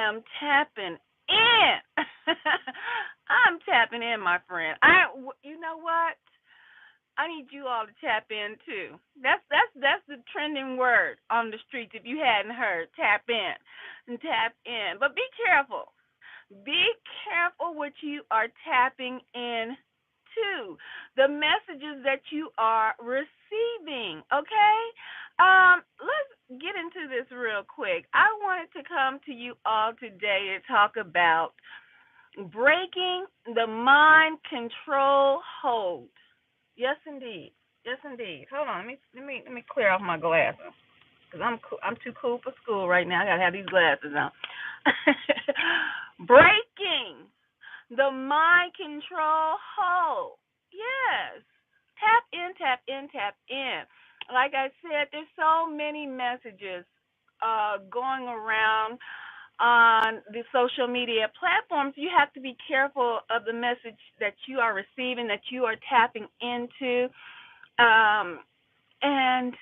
am tapping in. I'm tapping in, my friend. You know what? I need you all to tap in too. That's the trending word on the streets. If you hadn't heard, tap in and tap in. But be careful. Be careful what you are tapping in to. The messages that you are receiving. Okay. Let's get into this real quick. I wanted to come to you all today to talk about breaking the mind control hold. Yes, indeed. Yes, indeed. Hold on. Let me clear off my glasses because I'm too cool for school right now. I gotta have these glasses on. Breaking the mind control hold. Yes. Tap in, tap in, tap in. Like I said, there's so many messages going around on the social media platforms. You have to be careful of the message that you are receiving, that you are tapping into. And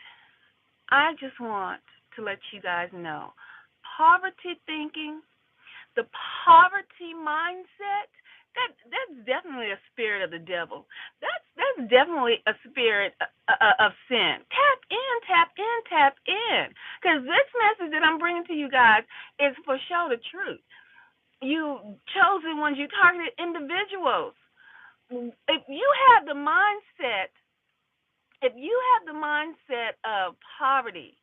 I just want to let you guys know poverty thinking, the poverty mindset, that's definitely a spirit of the devil. That's definitely a spirit of sin. Tap in, tap in, tap in. Because this message that I'm bringing to you guys is for sure the truth. You chosen ones, you targeted individuals. If you have the mindset, if you have the mindset of poverty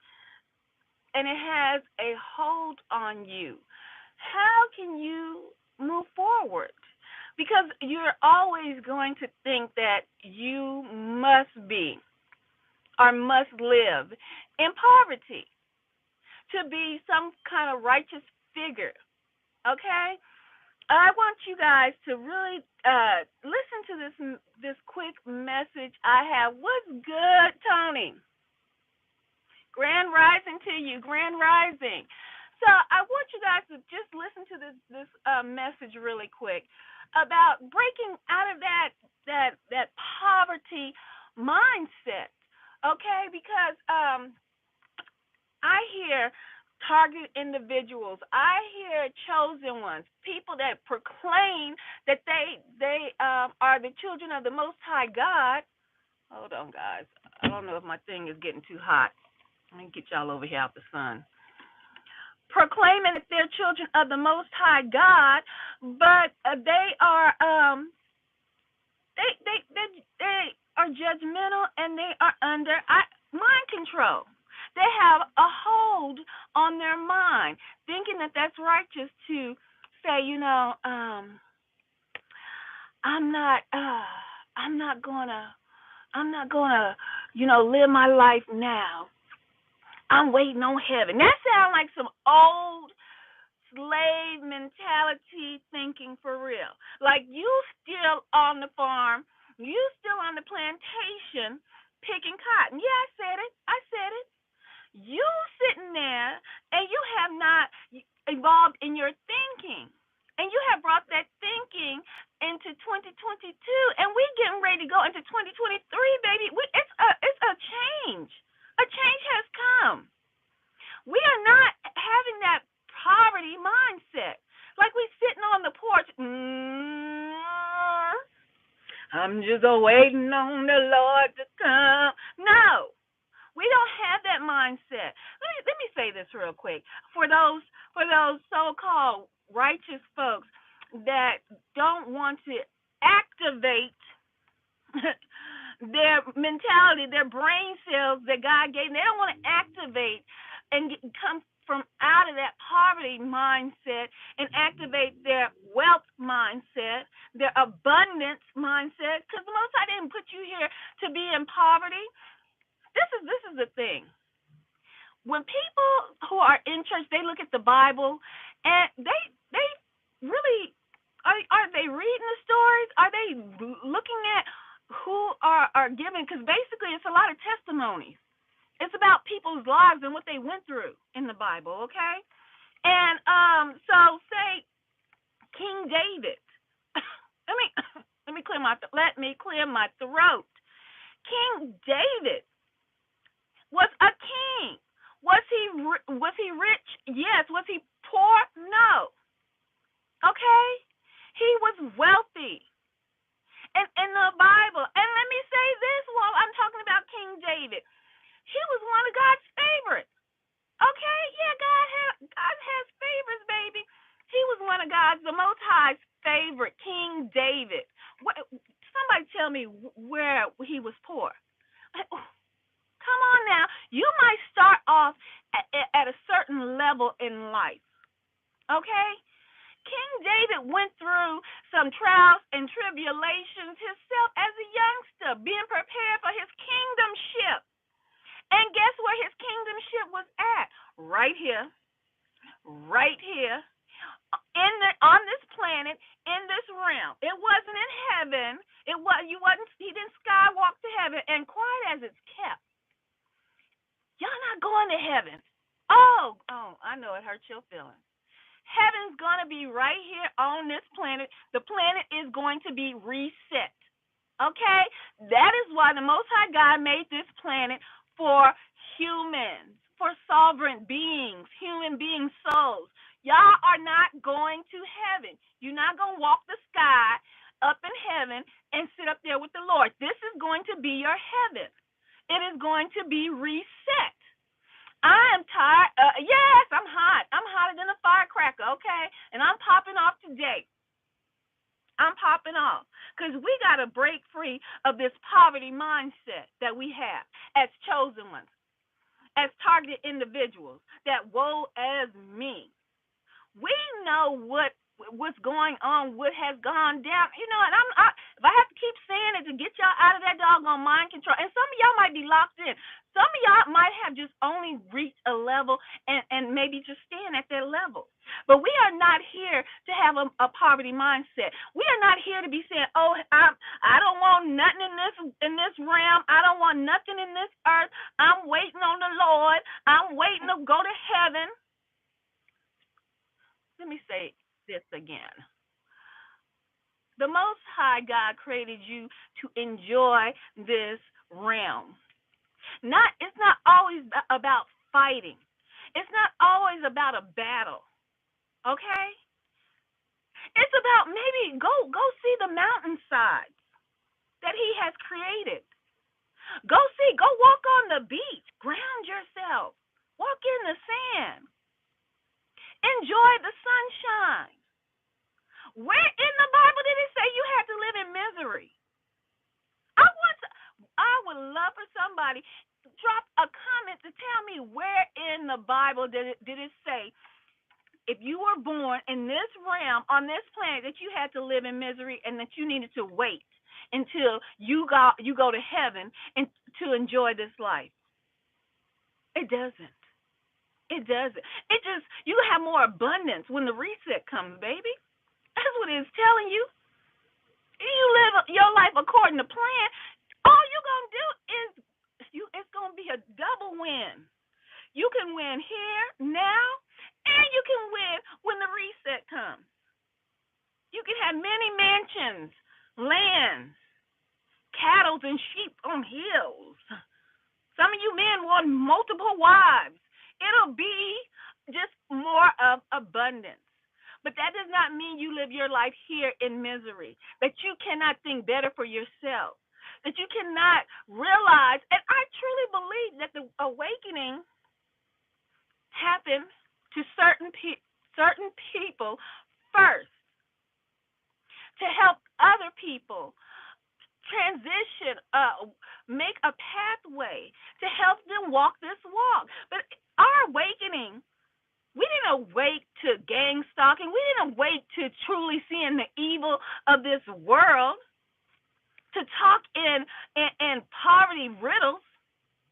and it has a hold on you, how can you move forward? Because you're always going to think that you must be or must live in poverty to be some kind of righteous figure. Okay? I want you guys to really listen to this quick message I have. What's good, Tony? Grand rising to you, grand rising. So I want you guys to just listen to this message really quick about breaking out of that poverty mindset. Okay, because I hear target individuals. I hear chosen ones, people that proclaim that they are the children of the Most High God. Hold on, guys. I don't know if my thing is getting too hot. Let me get y'all over here out the sun. Proclaiming that they're children of the Most High God, but they are they are judgmental and they are under mind control. They have a hold on their mind, thinking that that's righteous to say, I'm not gonna, live my life now. I'm waiting on heaven. That sounds like some old slave mentality thinking for real. Like you still on the farm, you still on the plantation picking cotton. Yeah, I said it. You sitting there and you have not evolved in your thinking. And you have brought that thinking into 2022, and we're getting ready to go into 2023, baby. It's a change. A change has come. We are not having that poverty mindset. Like we sitting on the porch. I'm just waiting on the Lord to come. No, we don't have that mindset. Let me say this real quick. For those so-called righteous folks that don't want to activate their mentality, their brain cells that God gave them, they don't want to activate and come from out of that poverty mindset and activate their wealth mindset, their abundance mindset, because the Most High didn't put you here to be in poverty. This is the thing. When people who are in church, they look at the Bible and they really are they reading the stories? Are they looking at who are giving? Because basically, it's a lot of testimonies. It's about people's lives and what they went through in the Bible, okay? And so say King David. let me clear my throat. King David was a king. Was he rich? Yes. Was he poor? No. Okay? He was wealthy. And in the Bible, and let me say this while I'm talking about King David, he was one of God's favorites. Okay? Yeah, God has favorites, baby. He was one of God's, the Most High's favorite, King David. Somebody tell me where he was poor. Come on now. You might start off at a certain level in life. Okay? King David went through some trials and tribulations himself as a youngster, being prepared for his kingdomship. And guess where his kingdomship was at? Right here. Right here. On this planet, in this realm. It wasn't in heaven. He didn't skywalk to heaven. And quiet as it's kept, y'all not going to heaven. Oh, I know it hurts your feelings. Heaven's going to be right here on this planet. The planet is going to be reset. Okay? That is why the Most High God made this planet for humans, for sovereign beings, human being souls. Y'all are not going to heaven. You're not going to walk the sky up in heaven and sit up there with the Lord. This is going to be your heaven. It is going to be reset. I am tired. Yes, I'm hot. I'm hotter than a firecracker, okay? And I'm popping off today. I'm popping off because we got to break free of this poverty mindset that we have as chosen ones, as targeted individuals, that woe as me. We know what's going on, what has gone down. You know, and if I have to keep saying it to get y'all out of that doggone mind control, and some of y'all might be locked in. Some of y'all might have just only reached a level and maybe just staying at that level. But we are not here to have a poverty mindset. We are not here to be saying, "Oh, I don't want nothing in this realm. I don't want nothing in this earth. I'm waiting on the Lord. I'm waiting to go to heaven." Let me say this again. The Most High God created you to enjoy this realm. It's not always about fighting. It's not always about a battle. Okay? It's about maybe go see the mountainside that he has created. Go walk on the beach. Ground yourself. Walk in the sand. Enjoy the sunshine. Where in the Bible did it say you had to live in misery? I would love for somebody to drop a comment to tell me where in the Bible did it say if you were born in this realm on this planet that you had to live in misery and that you needed to wait until you go to heaven and to enjoy this life. It doesn't. It doesn't. It just you have more abundance when the reset comes, baby. That's what it's telling you. You live your life according to plan. All you're gonna do is it's gonna be a double win. You can win here now, and you can win when the reset comes. You can have many mansions, lands, cattle, and sheep on hills. Some of you men want multiple wives. It'll be just more of abundance. But that does not mean you live your life here in misery, that you cannot think better for yourself, that you cannot realize, and I truly believe that the awakening happened to certain people first to help other people transition, make a pathway to help them walk this walk. But our awakening, we didn't awake to gang stalking. We didn't awake to truly seeing the evil of this world, to talk in poverty riddles.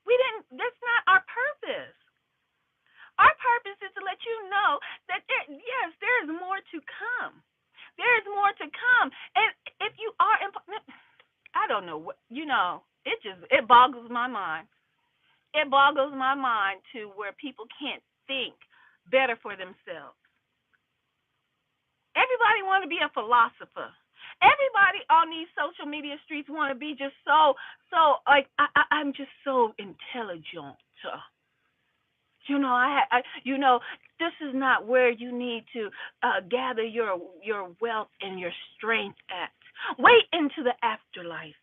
We didn't. That's not our purpose. Our purpose is to let you know that there is more to come. There is more to come. And if you are, I don't know what, it boggles my mind. It boggles my mind to where people can't think better for themselves. Everybody want to be a philosopher. Everybody on these social media streets want to be just so like I'm just so intelligent. This is not where you need to gather your wealth and your strength at. Wait into the afterlife.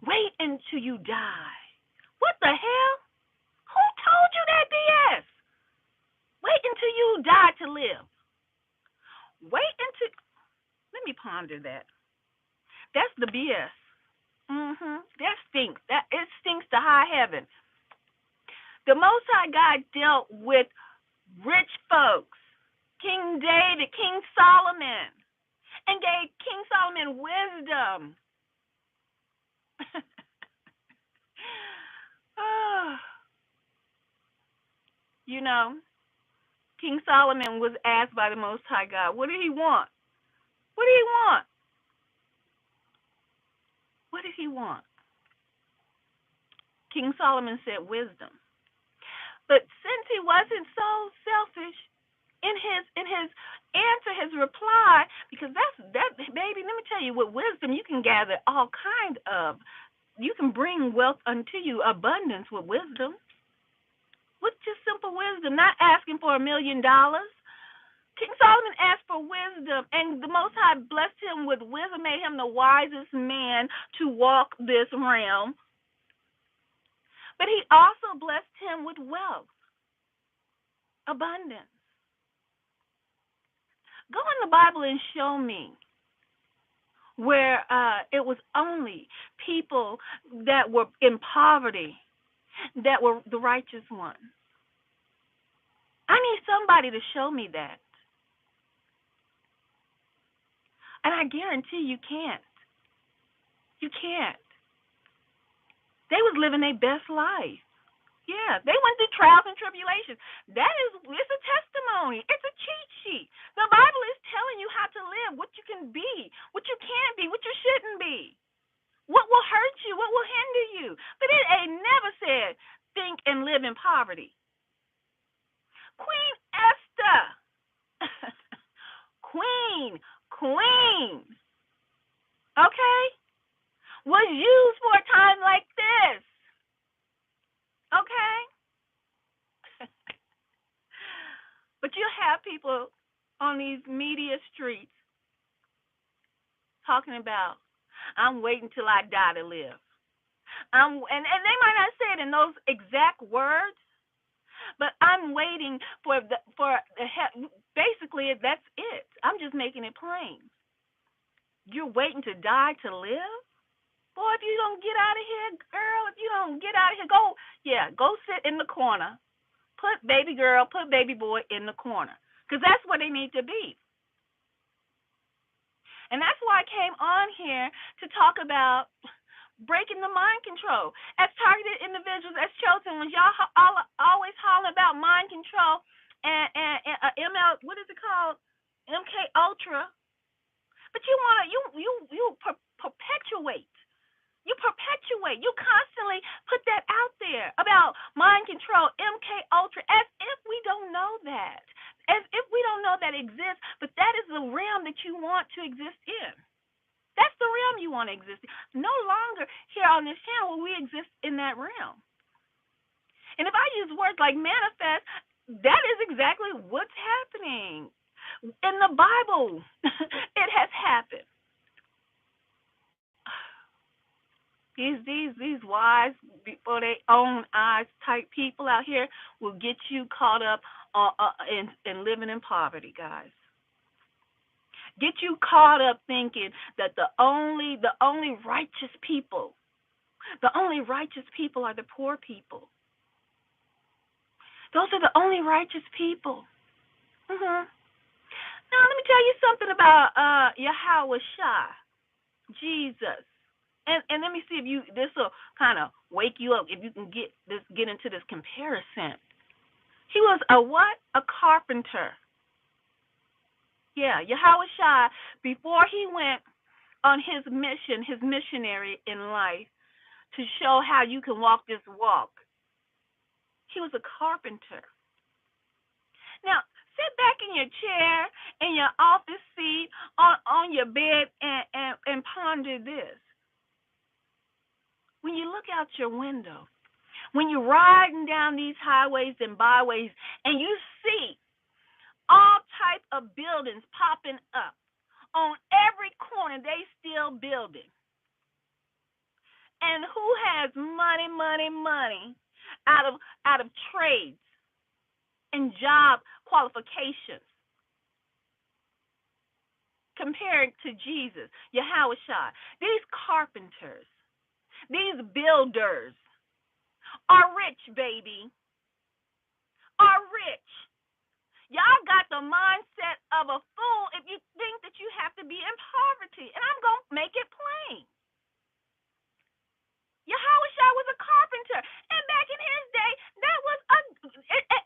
Wait until you die. What the hell? Who told you that BS? Wait until you die to live. Wait until. Let me ponder that. That's the BS. That stinks. That it stinks to high heaven. The Most High God dealt with rich folks, King David, King Solomon, and gave King Solomon wisdom. you know, King Solomon was asked by the Most High God, what did he want? What did he want? What did he want? King Solomon said wisdom. But since he wasn't so selfish in his answer, his reply, because that baby, let me tell you, with wisdom you can gather all kind of, you can bring wealth unto you, abundance with wisdom. With just simple wisdom, not asking for $1,000,000. King Solomon asked for wisdom, and the Most High blessed him with wisdom, made him the wisest man to walk this realm. But he also blessed him with wealth, abundance. Go in the Bible and show me where it was only people that were in poverty that were the righteous ones. I need somebody to show me that. And I guarantee you can't. You can't. They was living their best life. Yeah, they went through trials and tribulations. It's a testimony. It's a cheat sheet. The Bible is telling you how to live, what you can be, what you can be, what you shouldn't be, what will hurt you, what will hinder you. But it ain't never said think and live in poverty. Queen Esther, queen, okay, was used for a time like this. Okay? But you have people on these media streets talking about, I'm waiting till I die to live. And they might not say it in those exact words, but I'm waiting basically that's it. I'm just making it plain. You're waiting to die to live? Boy, if you don't get out of here, girl, if you don't get out of here, go sit in the corner. Put baby girl, put baby boy in the corner. Because that's where they need to be. And that's why I came on here to talk about breaking the mind control. As targeted individuals, as chosen ones, y'all always holler about mind control and ML, what is it called? MK Ultra. But you want to, you perpetuate. You perpetuate. You constantly put that out there about mind control, MK Ultra, as if we don't know that. As if we don't know that exists, but that is the realm that you want to exist in. That's the realm you want to exist in. No longer here on this channel will we exist in that realm. And if I use words like manifest, that is exactly what's happening. In the Bible, it has happened. These wise, before they own eyes type people out here will get you caught up in living in poverty, guys. Get you caught up thinking that the only righteous people, are the poor people. Those are the only righteous people. Now let me tell you something about Yahweh Shai, Jesus. And let me see if this will kind of wake you up, if you can get into this comparison. He was a what? A carpenter. Yeah, Yahweh Shai, before he went on his mission, his missionary in life, to show how you can walk this walk, he was a carpenter. Now, sit back in your chair, in your office seat, on your bed, and ponder this. When you look out your window, When you're riding down these highways and byways and you see all type of buildings popping up on every corner, they still building. And who has money, money, money out of trades and job qualifications compared to Jesus, Yahushua? These carpenters, these builders are rich, baby. Are rich. Y'all got the mindset of a fool if you think that you have to be in poverty. And I'm going to make it plain. Yahushua was a carpenter. And back in his day,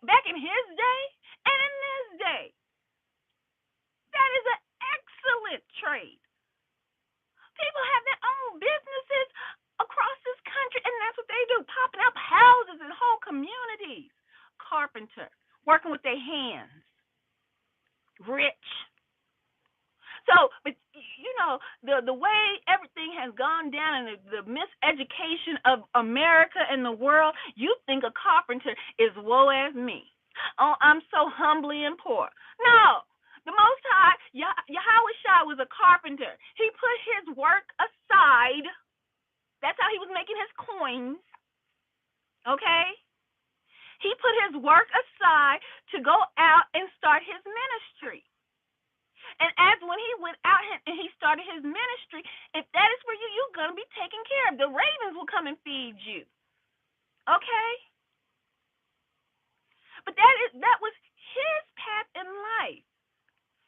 back in his day and in this day, that is an excellent trade. People have their own businesses across this country, and that's what they do, popping up houses and whole communities. Carpenter, working with their hands. Rich. So, but the way everything has gone down and the miseducation of America and the world, you think a carpenter is woe as me. Oh, I'm so humbly and poor. No. The Most High, Yahushua was a carpenter. He put his work aside. That's how he was making his coins. Okay? He put his work aside to go out and start his ministry. And as when he went out and he started his ministry, if that is for you, you're going to be taken care of. The ravens will come and feed you. Okay? But that was his path in life.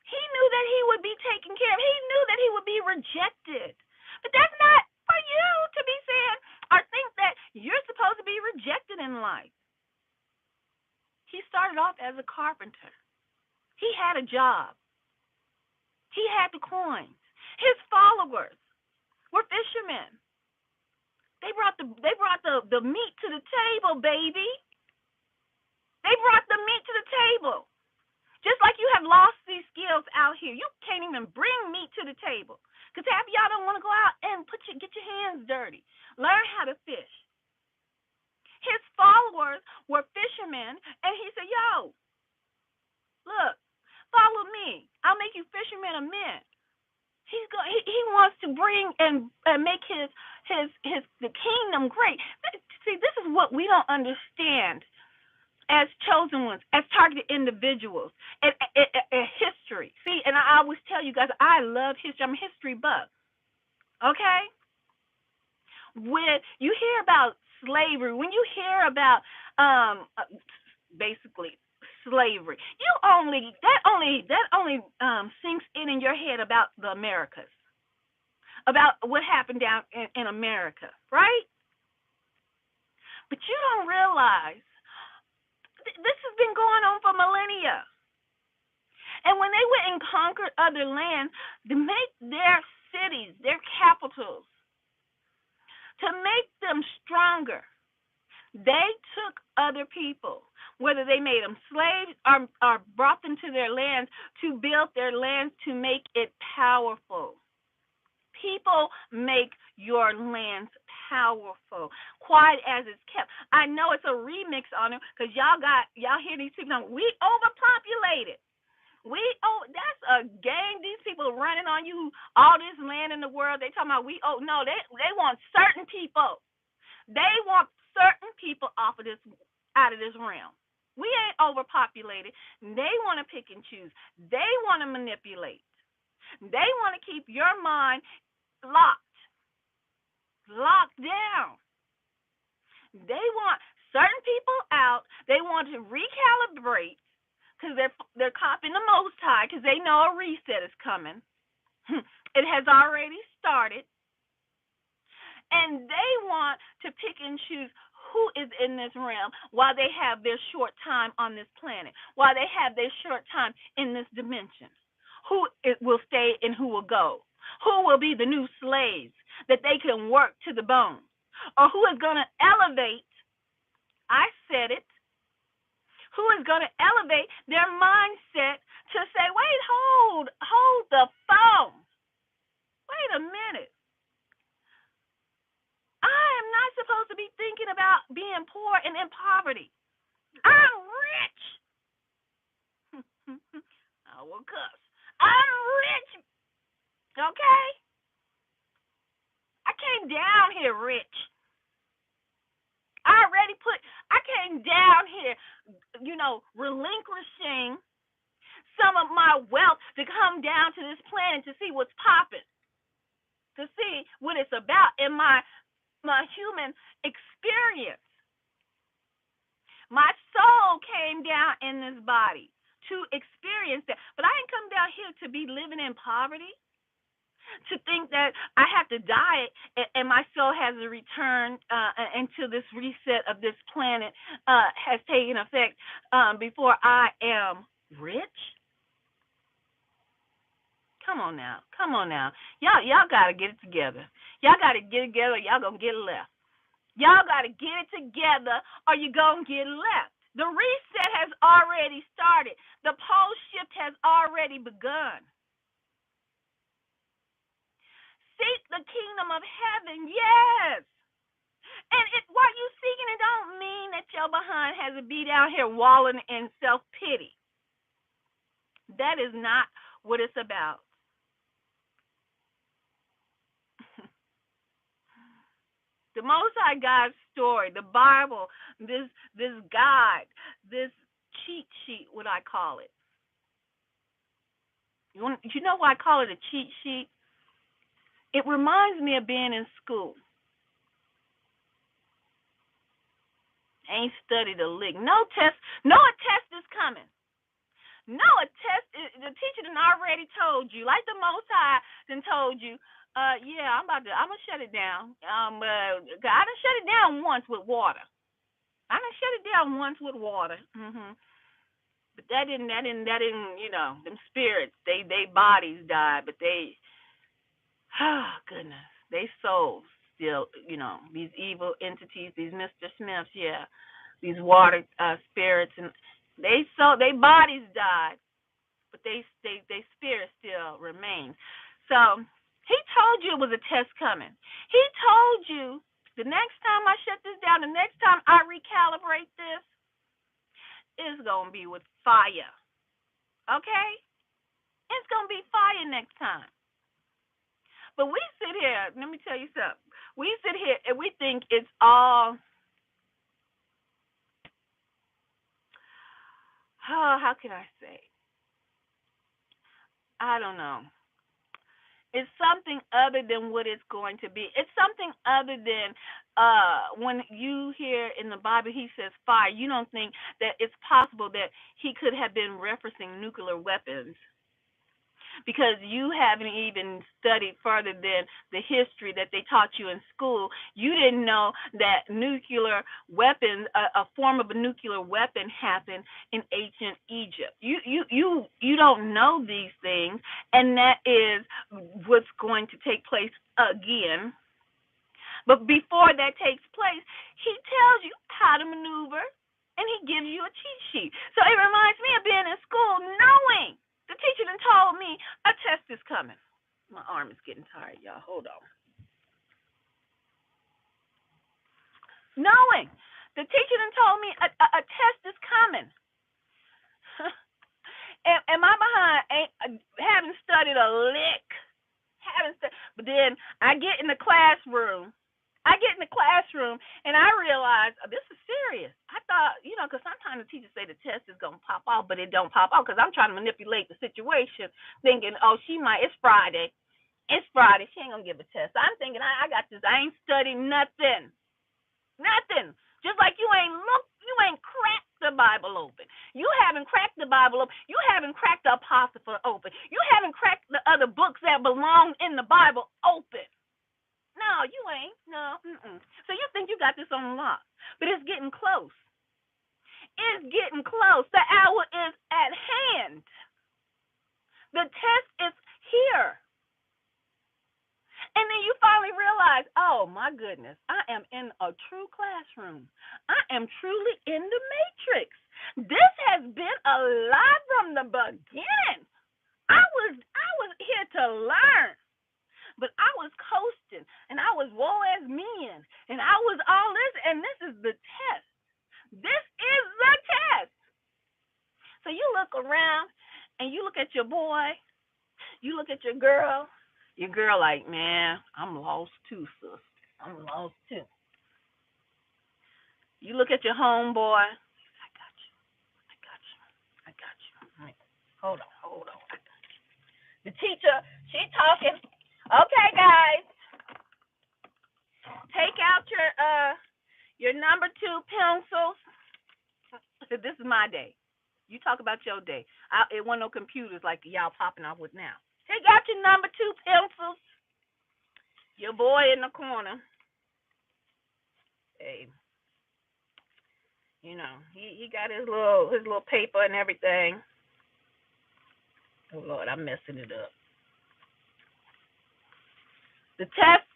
He knew that he would be taken care of. He knew that he would be rejected. But that's not for you to be saying or think that you're supposed to be rejected in life. He started off as a carpenter. He had a job. He had the coins. His followers were fishermen. They brought the meat to the table, baby. They brought the meat to the table. Just like you have lost these skills out here. You can't even bring meat to the table. Because half of y'all don't want to go out and get your hands dirty. Learn how to fish. His followers were fishermen, and he said, yo, look, follow me. I'll make you fishermen of men. He wants to bring and make the kingdom great. See, this is what we don't understand as chosen ones, as targeted individuals, and history. See, and I always tell you guys, I love history. I'm a history buff. Okay? When you hear about slavery, when you hear about basically slavery, that only sinks in your head about the Americas, about what happened down in America, right? But you don't realize this has been going on for millennia. And when they went and conquered other lands to make their cities, their capitals, to make them stronger, they took other people, whether they made them slaves or brought them to their lands to build their lands to make it powerful. People make your lands powerful, quiet as it's kept. I know it's a remix on it because y'all hear these people. We overpopulated. That's a gang. These people running on you, all this land in the world. They talking about no, they want certain people. They want certain people out of this realm. We ain't overpopulated. They want to pick and choose. They want to manipulate. They want to keep your mind locked down. They want certain people out. They want to recalibrate because they're copying the Most High because they know a reset is coming. It has already started. And they want to pick and choose who is in this realm while they have their short time on this planet, while they have their short time in this dimension. Who will stay and who will go? Who will be the new slaves that they can work to the bone? Or who is going to elevate, I said it, who is going to elevate their mindset to say, wait, hold the phone. Wait a minute. I am not supposed to be thinking about being poor and in poverty. I'm rich. I will cuss. I'm rich. Okay? I came down here rich. I came down here, relinquishing some of my wealth to come down to this planet to see what's popping, to see what it's about in my human experience. My soul came down in this body to experience that. But I didn't come down here to be living in poverty, to think that I have to die and my soul has to return until this reset of this planet has taken effect before I am rich. Come on now. Y'all got to get it together. Y'all got to get it together or y'all going to get left. Y'all got to get it together or you're going to get left. The reset has already started. The pole shift has already begun. Seek the kingdom of heaven, yes. And while you seeking it, don't mean that your behind has to be down here walling in self-pity. That is not what it's about. The Most High God's story, the Bible, this guide, this cheat sheet, what I call it. You know why I call it a cheat sheet? It reminds me of being in school. Ain't studied a lick. No test. No, a test is coming. No, a test. The teacher done already told you, like the Most High done told you. Yeah, I'm gonna shut it down. I done shut it down once with water. But that didn't. Them spirits. They bodies died, but they. Oh goodness, they souls still. These evil entities, these Mr. Smiths. Yeah, these water spirits, and they bodies died, but they spirit still remains. So. He told you it was a test coming. He told you the next time I shut this down, the next time I recalibrate this, it's going to be with fire. Okay? It's going to be fire next time. But we sit here, let me tell you something. We sit here and we think it's all, how can I say? I don't know. It's something other than what it's going to be. It's something other than when you hear in the Bible he says fire, you don't think that it's possible that he could have been referencing nuclear weapons, because you haven't even studied further than the history that they taught you in school. You didn't know that nuclear weapons, a form of a nuclear weapon, happened in ancient Egypt. You don't know these things, and that is what's going to take place again. But before that takes place, he tells you how to maneuver, and he gives you a cheat sheet. So it reminds me of being in school, knowing the teacher done told me a test is coming. My arm is getting tired, y'all. Hold on. Knowing the teacher done told me a test is coming. and my behind haven't studied a lick. But then I get in the classroom. And I realize, this is serious. I thought, because sometimes the teachers say the test is going to pop off, but it don't pop off because I'm trying to manipulate the situation, thinking, it's Friday. It's Friday. She ain't going to give a test. So I'm thinking, I got this. I ain't studied nothing. Nothing. Just like you ain't cracked the Bible open. You haven't cracked the Bible open. You haven't cracked the Apocrypha open. You haven't cracked the other books that belong in the Bible open. No, you ain't. No. So you think you got this on lock. But it's getting close. It's getting close. The hour is at hand. The test is here. And then you finally realize, oh, my goodness, I am in a true classroom. I am truly in the matrix. This has been alive from the beginning. I was here to learn. But I was coasting, and I was woe as men, and I was all look around and you look at your boy, you look at your girl like, man, I'm lost too, sis. I'm lost too. You look at your homeboy, I got you. I got you. I got you. Right. Hold on. I got you. The teacher, she talking. Okay, guys. Take out your number 2 pencils. This is my day. You talk about your day. It wasn't no computers like y'all popping off with now. Take out your number 2 pencils. Your boy in the corner. Hey, you know, he got his little paper and everything. Oh Lord, I'm messing it up. The test.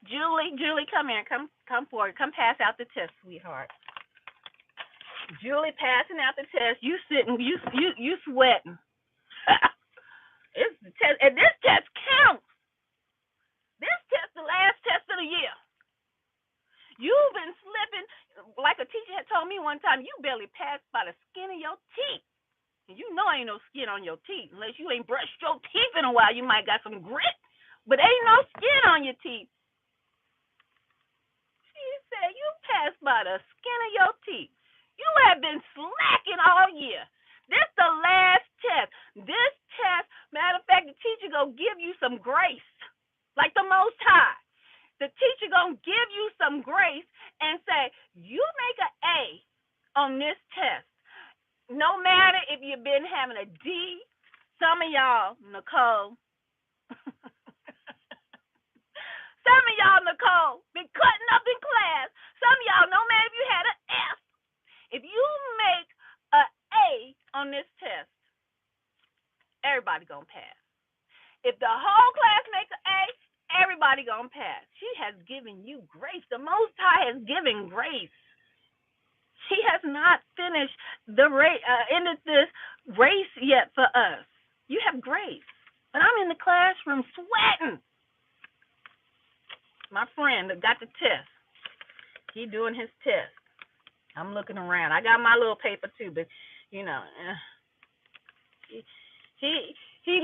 Julie, come here. Come forward. Come pass out the test, sweetheart. Julie passing out the test. You sitting. You sweating. It's the test, and this test counts. This test, the last test of the year. You've been slipping, like a teacher had told me one time. You barely passed by the skin of your teeth, and you know ain't no skin on your teeth unless you ain't brushed your teeth in a while. You might got some grit, but ain't no skin on your teeth. She said you passed by the skin of your teeth. You have been slacking all year. This the last test. This test, matter of fact, the teacher gonna give you some grace, like the Most High. The teacher gonna give you some grace and say, you make an A on this test. No matter if you've been having a D, some of y'all, Nicole, been cutting up in class. Some of y'all, no matter if you had an F, if you make an A on this test, everybody gonna pass. If the whole class makes an A, everybody gonna pass. She has given you grace. The Most High has given grace. She has not finished the ended this race yet for us. You have grace. But I'm in the classroom sweating. My friend that got the test, he doing his test. I'm looking around. I got my little paper too, but you know, he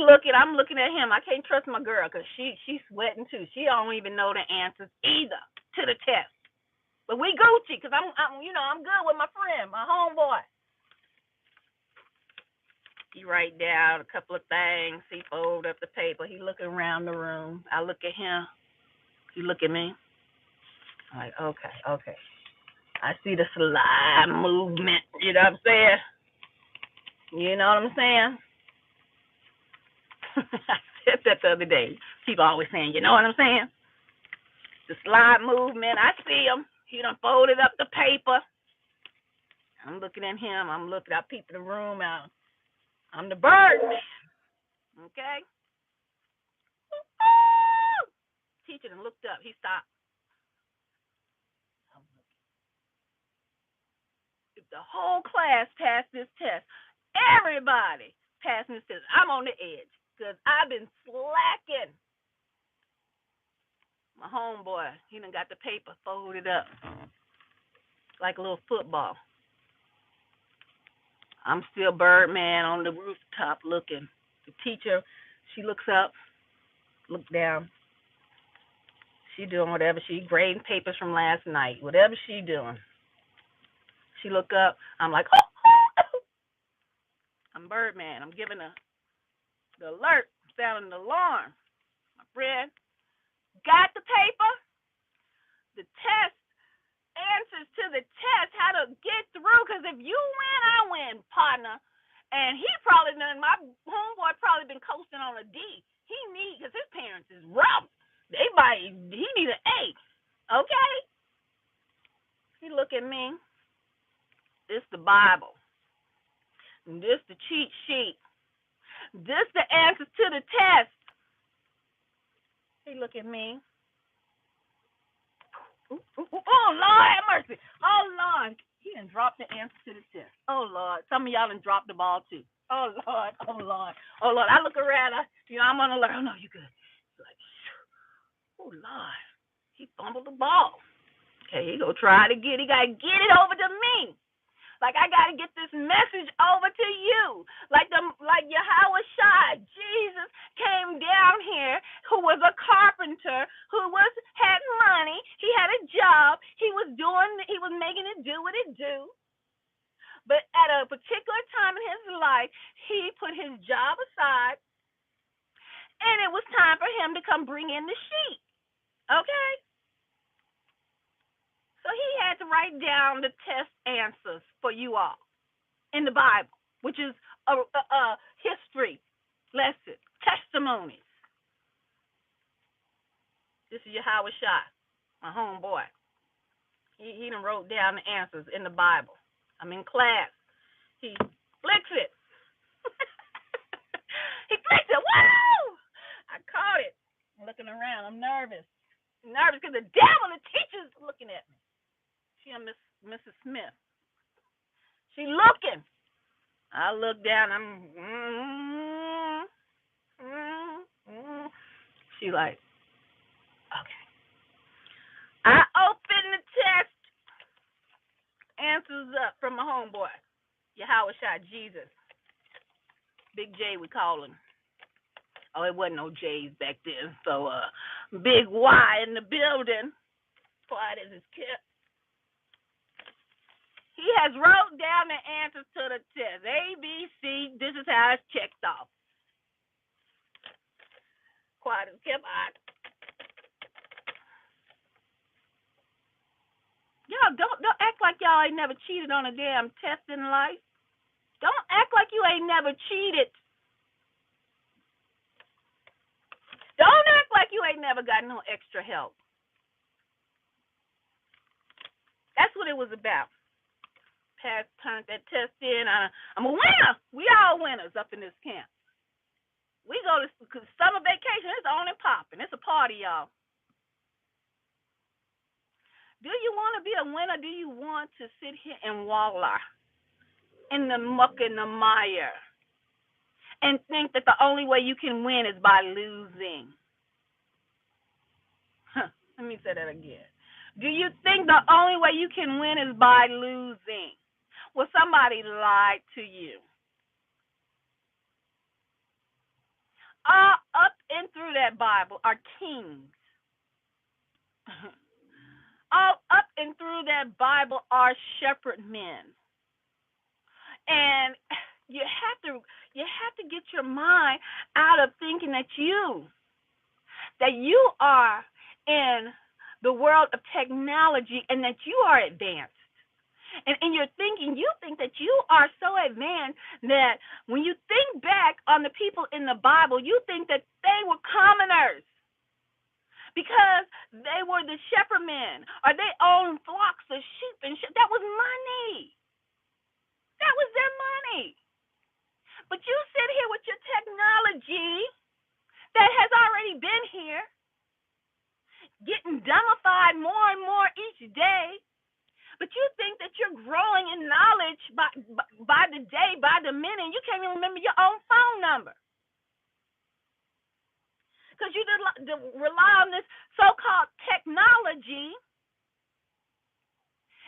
looking. I'm looking at him. I can't trust my girl because she's sweating too. She don't even know the answers either to the test. But we Gucci because I'm good with my friend, my homeboy. He write down a couple of things. He fold up the paper. He looking around the room. I look at him. He look at me. I'm like, okay. I see the slide movement. You know what I'm saying? You know what I'm saying? I said that the other day. People always saying, you know what I'm saying? The slide movement. I see him. He done folded up the paper. I'm looking at him. I'm looking. I peep in the room out. I'm the bird man. Okay? Teacher done looked up. He stopped. If the whole class passed this test, everybody passing this test, I'm on the edge because I've been slacking. My homeboy, he done got the paper folded up like a little football. I'm still Birdman on the rooftop looking. The teacher, she looks up, look down. She doing whatever. She grading papers from last night. Whatever she doing. She look up. I'm like, oh. I'm Birdman. I'm giving the alert, sounding the alarm. My friend got the paper. The test answers to the test, how to get through. Because if you win, I win, partner. And he probably done. My homeboy probably been coasting on a D. He need because his parents is rough. He need an A. Okay. He look at me. This the Bible. And this the cheat sheet. This the answers to the test. He look at me. Oh, Lord have mercy. Oh, Lord. He done dropped the answer to the test. Oh, Lord. Some of y'all done dropped the ball, too. Oh, Lord. Oh, Lord. Oh, Lord. I look around. I'm on alert. Oh, no, you good. Like, oh, Lord. He fumbled the ball. Okay, he gonna try to he got to get it over to me. Like I gotta get this message over to you. Like Yahweh Shai, Jesus came down here who was a carpenter, who had money, he had a job, he was making it do what it do. But at a particular time in his life, he put his job aside and it was time for him to come bring in the sheep. Okay? So he had to write down the test answers for you all in the Bible, which is a history lesson, testimonies. This is Yahweh Shai, my homeboy. He done wrote down the answers in the Bible. I'm in class. He flicks it. He flicks it. Woo! I caught it. I'm looking around. I'm nervous. I'm nervous because the devil, the teacher's looking at me. She and Mrs. Smith. She looking. I look down. She like, okay. I open the test. Answers up from my homeboy, Yahweh Shai, Jesus. Big J, we call him. Oh, it wasn't no J's back then. So, Big Y in the building. Quiet as it's kept. He has wrote down the answers to the test. A, B, C. This is how it's checked off. Quiet as kept. Y'all don't act like y'all ain't never cheated on a damn test in life. Don't act like you ain't never cheated. Don't act like you ain't never got no extra help. That's what it was about. Turned that test in. I'm a winner. We all winners up in this camp. We go to summer vacation. It's on and popping. It's a party, y'all. Do you want to be a winner? Do you want to sit here and wallow in the muck and the mire and think that the only way you can win is by losing? Let me say that again. Do you think the only way you can win is by losing? Well, somebody lied to you. All up and through that Bible are kings. All up and through that Bible are shepherd men. And you have to get your mind out of thinking that you are in the world of technology and that you are advanced. And in your thinking, you think that you are so advanced that when you think back on the people in the Bible, you think that they were commoners because they were the shepherd men or they owned flocks of sheep and shit. That was money. That was their money. But you sit here with your technology that has already been here, getting dumbified more and more each day. But you think that you're growing in knowledge by the day, by the minute. You can't even remember your own phone number. Because you rely on this so-called technology,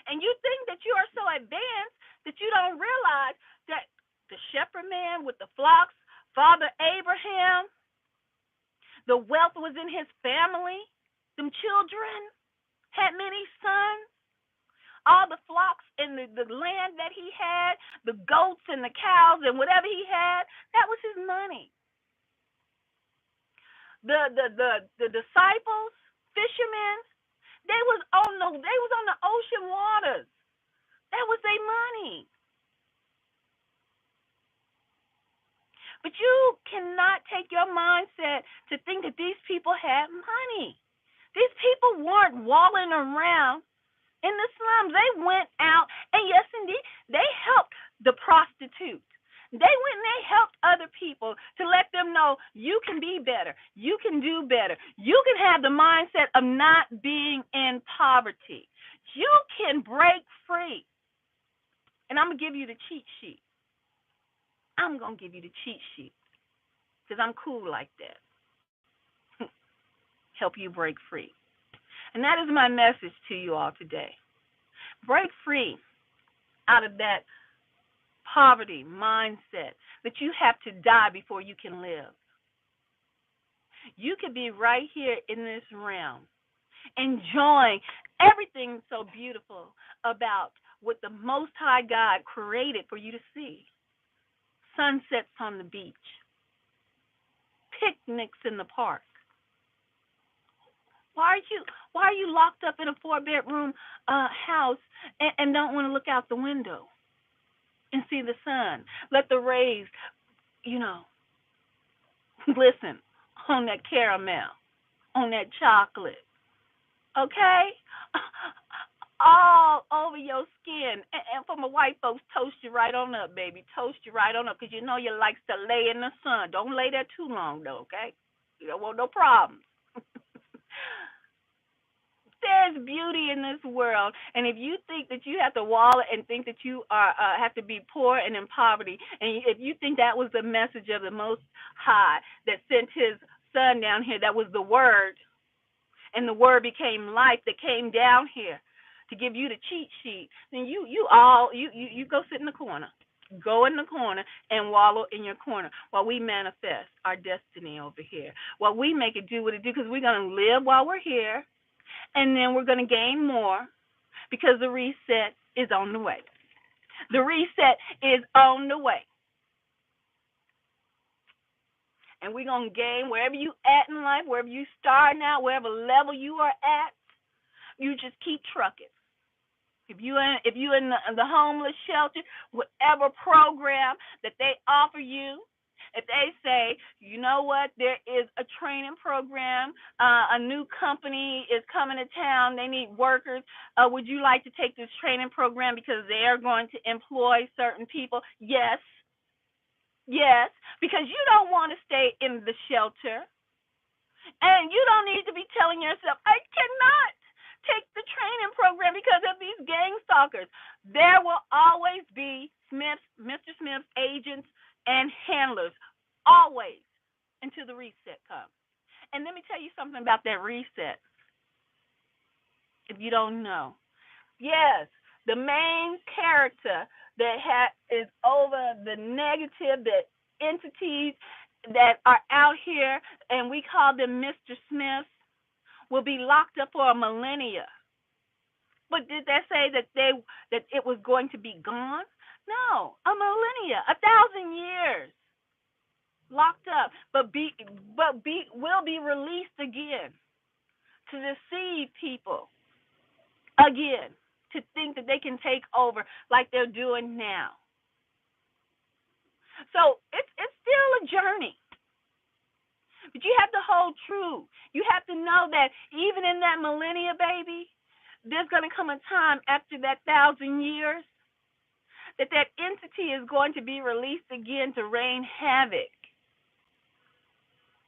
and you think that you are so advanced that you don't realize that the shepherd man with the flocks, Father Abraham, the wealth was in his family. Them children had many sons. All the flocks and the land that he had, the goats and the cows and whatever he had, that was his money. The disciples, fishermen, they was on the ocean waters. That was their money. But you cannot take your mindset to think that these people had money. These people weren't walling around in the slums. They went out, and yes, indeed, they helped the prostitute. They went and they helped other people to let them know you can be better. You can do better. You can have the mindset of not being in poverty. You can break free. And I'm going to give you the cheat sheet. I'm going to give you the cheat sheet because I'm cool like that. Help you break free. And that is my message to you all today. Break free out of that poverty mindset that you have to die before you can live. You could be right here in this realm, enjoying everything so beautiful about what the Most High God created for you to see. Sunsets on the beach, picnics in the park. Why are you locked up in a 4-bedroom house and don't want to look out the window and see the sun? Let the rays, you know, glisten on that caramel, on that chocolate. Okay? All over your skin. And for my white folks, toast you right on up, baby. Toast you right on up because you know you likes to lay in the sun. Don't lay there too long, though, okay? You don't want no problems. There's beauty in this world, and if you think that you have to wallow and think that you are have to be poor and in poverty, and if you think that was the message of the Most High that sent His Son down here, that was the Word, and the Word became life that came down here to give you the cheat sheet, then you go sit in the corner. Go in the corner and wallow in your corner while we manifest our destiny over here. While we make it do what it do, because we're going to live while we're here, and then we're going to gain more because the reset is on the way. The reset is on the way. And we're going to gain wherever you at in life, wherever you start now, wherever level you are at, you just keep trucking. If you in the homeless shelter, whatever program that they offer you, if they say, you know what, there is a training program, a new company is coming to town, they need workers, would you like to take this training program because they are going to employ certain people? Yes, because you don't want to stay in the shelter. And you don't need to be telling yourself, I cannot take the training program because of these gang stalkers. There will always be Mr. Smith's agents and handlers, always, until the reset comes. And let me tell you something about that reset, if you don't know. Yes, the main character that is over the negative, the entities that are out here, and we call them Mr. Smith, will be locked up for a millennia. But did that say that it was going to be gone? No, a millennia, 1,000 years locked up, but will be released again to deceive people again, to think that they can take over like they're doing now. So it's still a journey. But you have to hold true. You have to know that even in that millennia, baby, there's going to come a time after that 1,000 years that entity is going to be released again to rain havoc.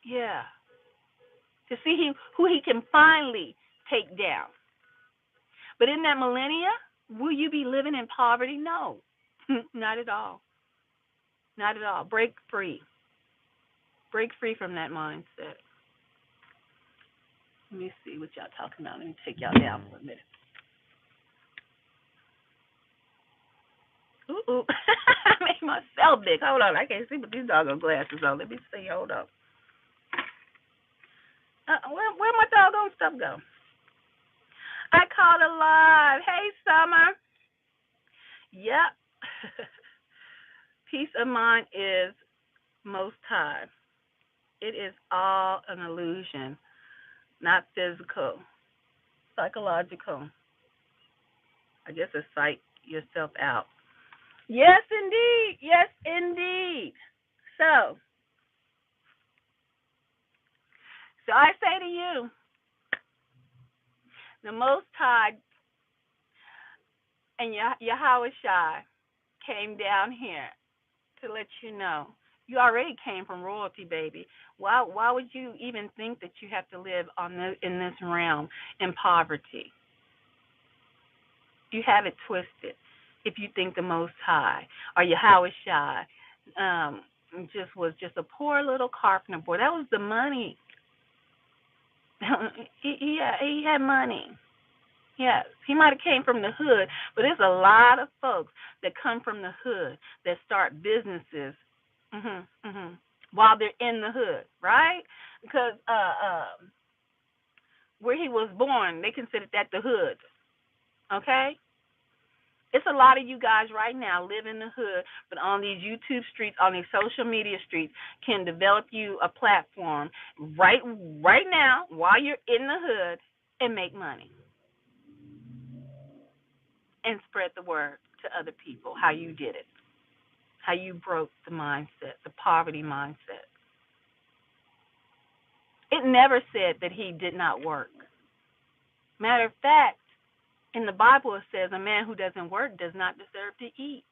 Yeah. To see who he can finally take down. But in that millennia, will you be living in poverty? No, not at all. Not at all. Break free. Break free from that mindset. Let me see what y'all talking about. Let me take y'all down for a minute. Ooh. I made myself big. Hold on. I can't see with these doggone glasses on. Let me see. Hold on. Where my doggone stuff go? I caught it live. Hey, Summer. Yep. Peace of mind is most high. It is all an illusion, not physical, psychological. I guess it's psych yourself out. Yes, indeed. Yes, indeed. So I say to you, the Most High and Yahweh Shai came down here to let you know. You already came from royalty, baby. Why would you even think that you have to live in this realm in poverty? You have it twisted. If you think the Most High or Yahweh Shai was just a poor little carpenter boy. That was the money. He had money. Yes, he might have came from the hood, but there's a lot of folks that come from the hood that start businesses, mhm, mhm, while they're in the hood, right? Because where he was born, they considered that the hood. Okay, it's a lot of you guys right now live in the hood, but on these YouTube streets, on these social media streets, can develop you a platform right now while you're in the hood and make money and spread the word to other people how you did it, how you broke the mindset, the poverty mindset. It never said that he did not work. Matter of fact, in the Bible it says a man who doesn't work does not deserve to eat.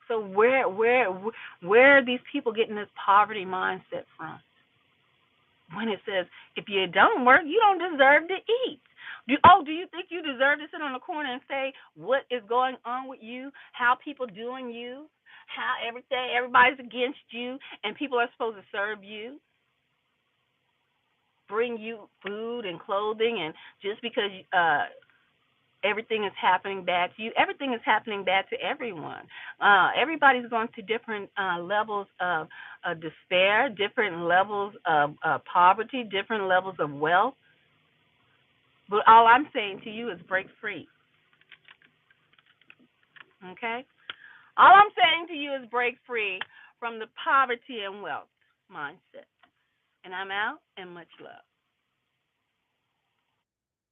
So where are these people getting this poverty mindset from? When it says if you don't work, you don't deserve to eat. Do you think you deserve to sit on the corner and say what is going on with you, how people doing you, how everybody's against you, and people are supposed to serve you, bring you food and clothing, and just because everything is happening bad to you, everything is happening bad to everyone. Everybody's going to different levels of despair, different levels of poverty, different levels of wealth. But all I'm saying to you is break free. Okay? All I'm saying to you is break free from the poverty and wealth mindset. And I'm out, and much love.